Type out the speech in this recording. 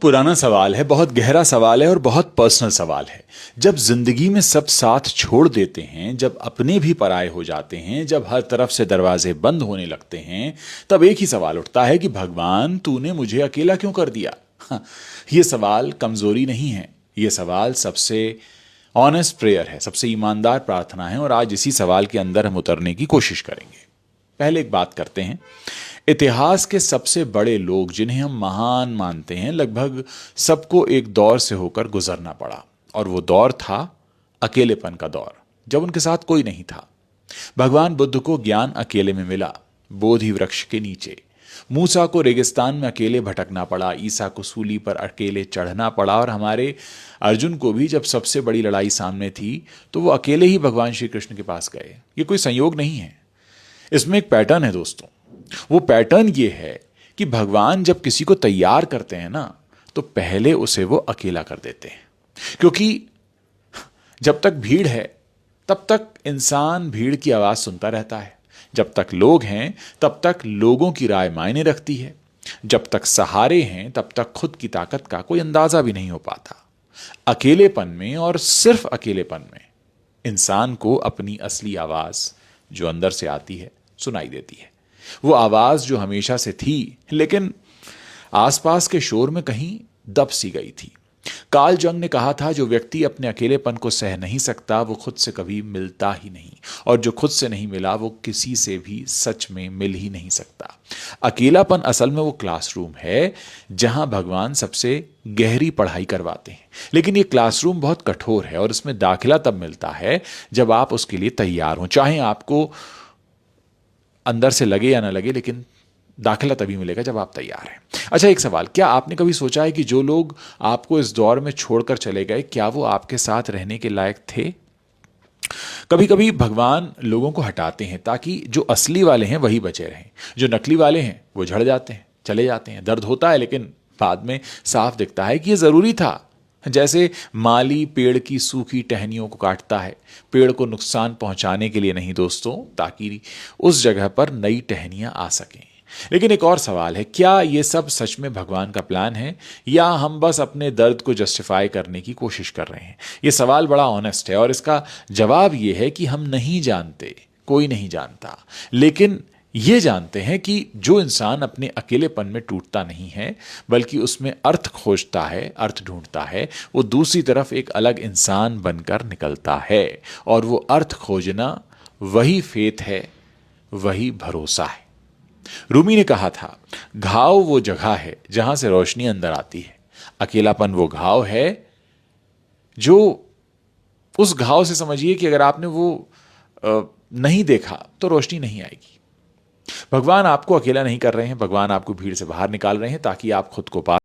पुराना सवाल है, बहुत गहरा सवाल है और बहुत पर्सनल सवाल है। जब जिंदगी में सब साथ छोड़ देते हैं, जब अपने भी पराये हो जाते हैं, जब हर तरफ से दरवाजे बंद होने लगते हैं, तब एक ही सवाल उठता है कि भगवान तूने मुझे अकेला क्यों कर दिया। हाँ, ये सवाल कमजोरी नहीं है, ये सवाल सबसे ऑनेस्ट प्रेयर है, सबसे ईमानदार प्रार्थना है। और आज इसी सवाल के अंदर हम उतरने की कोशिश करेंगे। पहले एक बात करते हैं। इतिहास के सबसे बड़े लोग जिन्हें हम महान मानते हैं, लगभग सबको एक दौर से होकर गुजरना पड़ा, और वो दौर था अकेलेपन का दौर, जब उनके साथ कोई नहीं था। भगवान बुद्ध को ज्ञान अकेले में मिला, बोधि वृक्ष के नीचे। मूसा को रेगिस्तान में अकेले भटकना पड़ा, ईसा को सूली पर अकेले चढ़ना पड़ा, और हमारे अर्जुन को भी जब सबसे बड़ी लड़ाई सामने थी तो वो अकेले ही भगवान श्री कृष्ण के पास गए। ये कोई संयोग नहीं है, इसमें एक पैटर्न है दोस्तों। वो पैटर्न ये है कि भगवान जब किसी को तैयार करते हैं ना, तो पहले उसे वो अकेला कर देते हैं। क्योंकि जब तक भीड़ है तब तक इंसान भीड़ की आवाज सुनता रहता है, जब तक लोग हैं तब तक लोगों की राय मायने रखती है, जब तक सहारे हैं तब तक खुद की ताकत का कोई अंदाजा भी नहीं हो पाता। अकेलेपन में, और सिर्फ अकेलेपन में, इंसान को अपनी असली आवाज जो अंदर से आती है सुनाई देती है। वो आवाज जो हमेशा से थी, लेकिन आसपास के शोर में कहीं दब सी गई थी। कार्ल जंग ने कहा था, जो व्यक्ति अपने अकेलेपन को सह नहीं सकता वो खुद से कभी मिलता ही नहीं, और जो खुद से नहीं मिला वो किसी से भी सच में मिल ही नहीं सकता। अकेलापन असल में वो क्लासरूम है जहां भगवान सबसे गहरी पढ़ाई करवाते हैं। लेकिन ये क्लासरूम बहुत कठोर है, और इसमें दाखिला तब मिलता है जब आप उसके लिए तैयार हो। चाहे आपको अंदर से लगे या ना लगे, लेकिन दाखिला तभी मिलेगा जब आप तैयार हैं। अच्छा, एक सवाल, क्या आपने कभी सोचा है कि जो लोग आपको इस दौर में छोड़कर चले गए, क्या वो आपके साथ रहने के लायक थे? कभी कभी भगवान लोगों को हटाते हैं ताकि जो असली वाले हैं वही बचे रहें, जो नकली वाले हैं वो झड़ जाते हैं, चले जाते हैं। दर्द होता है, लेकिन बाद में साफ दिखता है कि ये जरूरी था। जैसे माली पेड़ की सूखी टहनियों को काटता है, पेड़ को नुकसान पहुंचाने के लिए नहीं दोस्तों, ताकि उस जगह पर नई टहनियां आ सकें। लेकिन एक और सवाल है, क्या ये सब सच में भगवान का प्लान है, या हम बस अपने दर्द को जस्टिफाई करने की कोशिश कर रहे हैं? ये सवाल बड़ा ऑनेस्ट है, और इसका जवाब ये है कि हम नहीं जानते, कोई नहीं जानता। लेकिन ये जानते हैं कि जो इंसान अपने अकेलेपन में टूटता नहीं है, बल्कि उसमें अर्थ खोजता है, अर्थ ढूंढता है, वो दूसरी तरफ एक अलग इंसान बनकर निकलता है। और वो अर्थ खोजना वही फेथ है, वही भरोसा है। रूमी ने कहा था, घाव वो जगह है जहां से रोशनी अंदर आती है। अकेलापन वो घाव है जो, उस घाव से समझिए कि अगर आपने वो नहीं देखा तो रोशनी नहीं आएगी। भगवान आपको अकेला नहीं कर रहे हैं, भगवान आपको भीड़ से बाहर निकाल रहे हैं ताकि आप खुद को पा